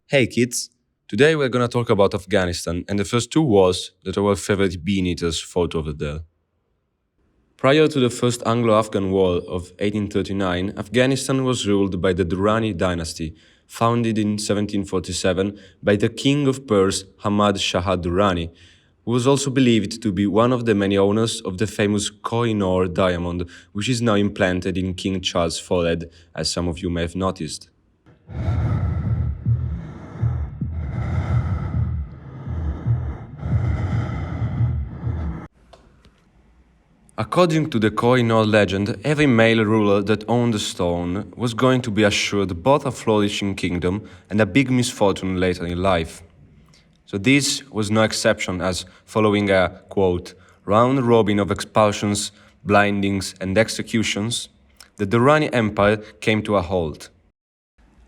Hey kids! Today we're gonna talk about Afghanistan and the first two wars that our favorite bean eaters fought over there. Prior to the First Anglo-Afghan War of 1839, Afghanistan was ruled by the Durrani dynasty, founded in 1747 by the King of Pers Hamad Shah Durrani, who was also believed to be one of the many owners of the famous Koh-i-Noor diamond, which is now implanted in King Charles' forehead, as some of you may have noticed. According to the Koh-i-Noor legend, every male ruler that owned the stone was going to be assured both a flourishing kingdom and a big misfortune later in life. So this was no exception, as following a, quote, round robin of expulsions, blindings and executions, the Durrani Empire came to a halt.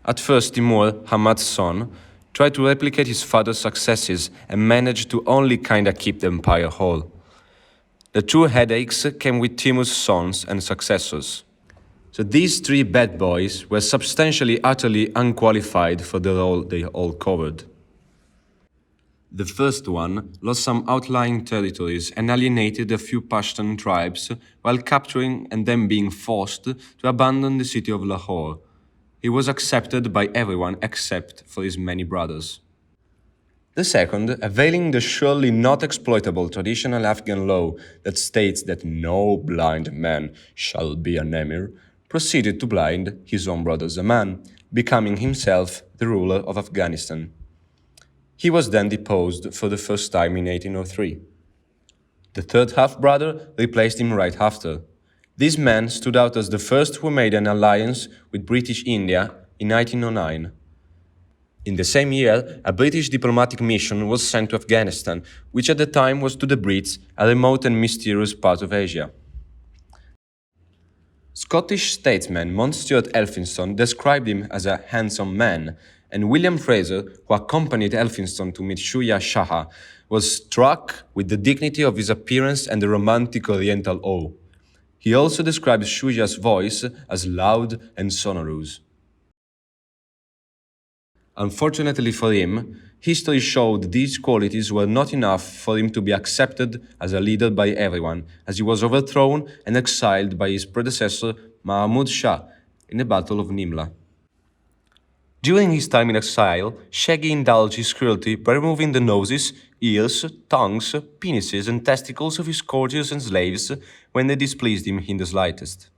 At first Timur, Hamad's son, tried to replicate his father's successes and managed to only kinda keep the empire whole. The true headaches came with Timur's sons and successors. So these three bad boys were substantially utterly unqualified for the role they all covered. The first one lost some outlying territories and alienated a few Pashtun tribes while capturing and then being forced to abandon the city of Lahore. He was accepted by everyone except for his many brothers. The second, availing the surely not exploitable traditional Afghan law that states that no blind man shall be an emir, proceeded to blind his own brother Zaman, becoming himself the ruler of Afghanistan. He was then deposed for the first time in 1803. The third half-brother replaced him right after. This man stood out as the first who made an alliance with British India in 1909. In the same year, a British diplomatic mission was sent to Afghanistan, which at the time was to the Brits a remote and mysterious part of Asia. Scottish statesman Mountstuart Elphinstone described him as a handsome man, and William Fraser, who accompanied Elphinstone to meet Shujah Shah, was struck with the dignity of his appearance and the romantic oriental awe. He also described Shujah's voice as loud and sonorous. Unfortunately for him, history showed these qualities were not enough for him to be accepted as a leader by everyone, as he was overthrown and exiled by his predecessor Mahmud Shah in the Battle of Nimla. During his time in exile, Shaggy indulged his cruelty by removing the noses, ears, tongues, penises and testicles of his courtiers and slaves when they displeased him in the slightest.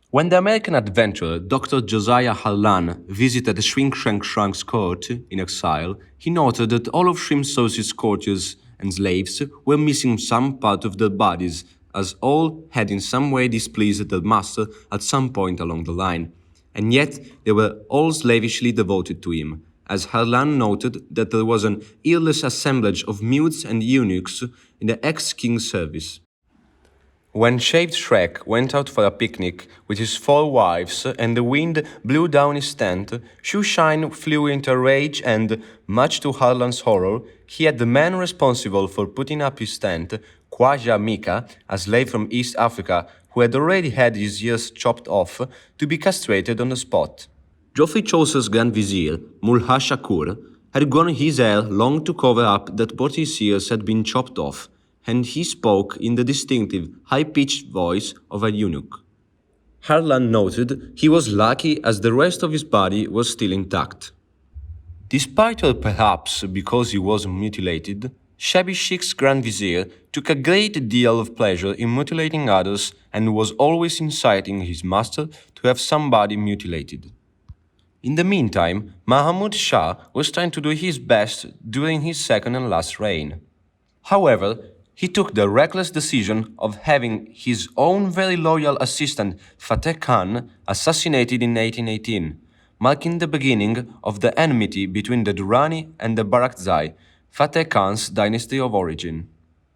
When the American adventurer Dr. Josiah Harlan visited Shrink's court in exile, he noted that all of Shrimp-Sauce's courtiers and slaves were missing some part of their bodies, as all had in some way displeased their master at some point along the line, and yet they were all slavishly devoted to him, as Harlan noted that there was an earless assemblage of mutes and eunuchs in the ex-king's service. When shaved Shrek went out for a picnic with his 4 wives and the wind blew down his tent, Shoeshine flew into a rage and, much to Harlan's horror, he had the man responsible for putting up his tent, Khwaja Mika, a slave from East Africa who had already had his ears chopped off, to be castrated on the spot. Geoffrey Chaucer's Grand Vizier, Mulha Shakur, had grown his hair long to cover up that both his ears had been chopped off, and he spoke in the distinctive, high-pitched voice of a eunuch. Harlan noted he was lucky as the rest of his body was still intact. Despite or perhaps because he was mutilated, Shabby Sheikh's Grand Vizier took a great deal of pleasure in mutilating others and was always inciting his master to have somebody mutilated. In the meantime, Mahmud Shah was trying to do his best during his second and last reign. However, he took the reckless decision of having his own very loyal assistant Fateh Khan assassinated in 1818, marking the beginning of the enmity between the Durrani and the Barakzai, Fateh Khan's dynasty of origin.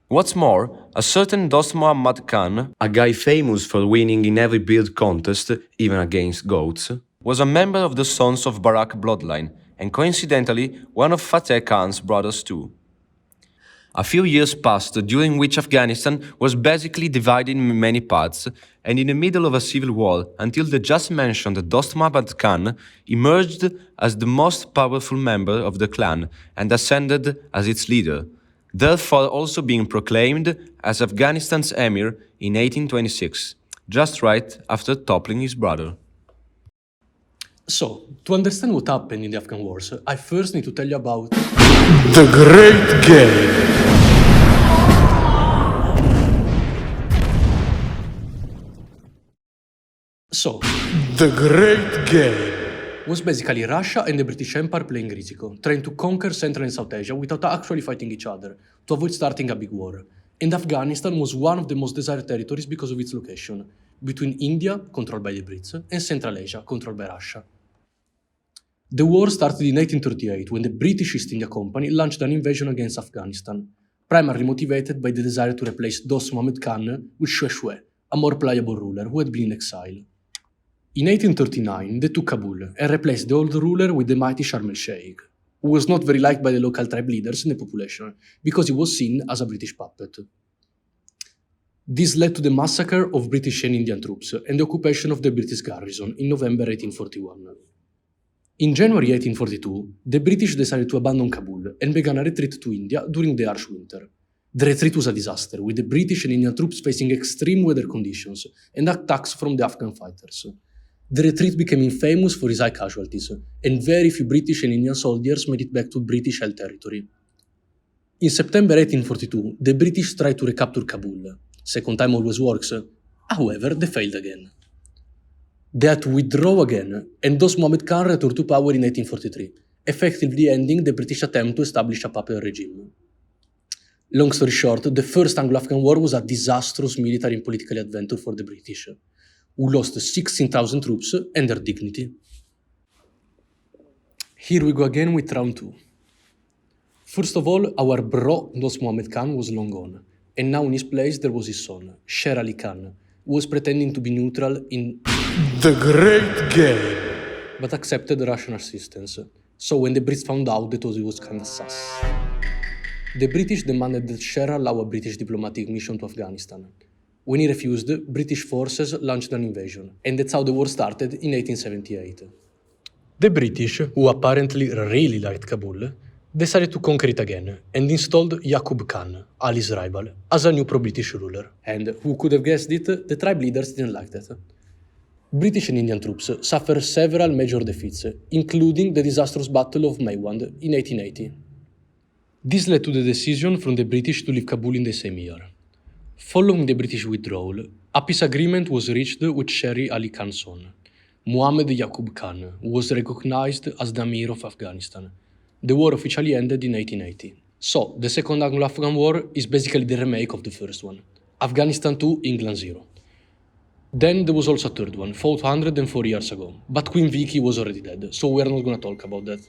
What's more, a certain Dost Muhammad Khan, a guy famous for winning in every build contest, even against goats, was a member of the Sons of Barak bloodline, and coincidentally, one of Fateh Khan's brothers too. A few years passed during which Afghanistan was basically divided in many parts and in the middle of a civil war until the just mentioned Dost Muhammad Khan emerged as the most powerful member of the clan and ascended as its leader, therefore also being proclaimed as Afghanistan's emir in 1826, just right after toppling his brother. So, to understand what happened in the Afghan wars, I first need to tell you about The Great Game. So, The Great Game. was basically Russia and the British Empire playing Risiko, trying to conquer Central and South Asia without actually fighting each other, to avoid starting a big war. And Afghanistan was one of the most desired territories because of its location, between India, controlled by the Brits, and Central Asia, controlled by Russia. The war started in 1838 when the British East India Company launched an invasion against Afghanistan, primarily motivated by the desire to replace Dost Muhammad Khan with Shah Shujah, a more pliable ruler who had been in exile. In 1839, they took Kabul and replaced the old ruler with the mighty Sharm el-Sheikh, who was not very liked by the local tribe leaders and the population because he was seen as a British puppet. This led to the massacre of British and Indian troops and the occupation of the British garrison in November 1841. In January 1842, the British decided to abandon Kabul and began a retreat to India during the harsh winter. The retreat was a disaster, with the British and Indian troops facing extreme weather conditions and attacks from the Afghan fighters. The retreat became infamous for its high casualties, and very few British and Indian soldiers made it back to British held territory. In September 1842, the British tried to recapture Kabul. Second time always works. However, they failed again. They had to withdraw again, and Dost Muhammad Khan returned to power in 1843, effectively ending the British attempt to establish a puppet regime. Long story short, the First Anglo-Afghan War was a disastrous military and political adventure for the British, who lost 16,000 troops and their dignity. Here we go again with round 2. First of all, our bro Dost Muhammad Khan was long gone, and now in his place there was his son, Sher Ali Khan, who was pretending to be neutral in The Great Game. but accepted Russian assistance. So when the Brits found out, they thought it was kinda sus. The British demanded that Sher allow a British diplomatic mission to Afghanistan. When he refused, British forces launched an invasion, and that's how the war started in 1878. The British, who apparently really liked Kabul, decided to conquer it again and installed Yaqub Khan, Ali's rival, as a new pro-British ruler. And who could have guessed it? The tribe leaders didn't like that. British and Indian troops suffered several major defeats, including the disastrous Battle of Maiwand in 1880. This led to the decision from the British to leave Kabul in the same year. Following the British withdrawal, a peace agreement was reached with Sher Ali Khan's son, Muhammad Yaqub Khan, who was recognized as the Emir of Afghanistan. The war officially ended in 1880. So, the Second Anglo-Afghan War is basically the remake of the first one. Afghanistan 2, England 0. Then there was also a third one, fought 104 years ago, but Queen Vicky was already dead, so we are not gonna talk about that.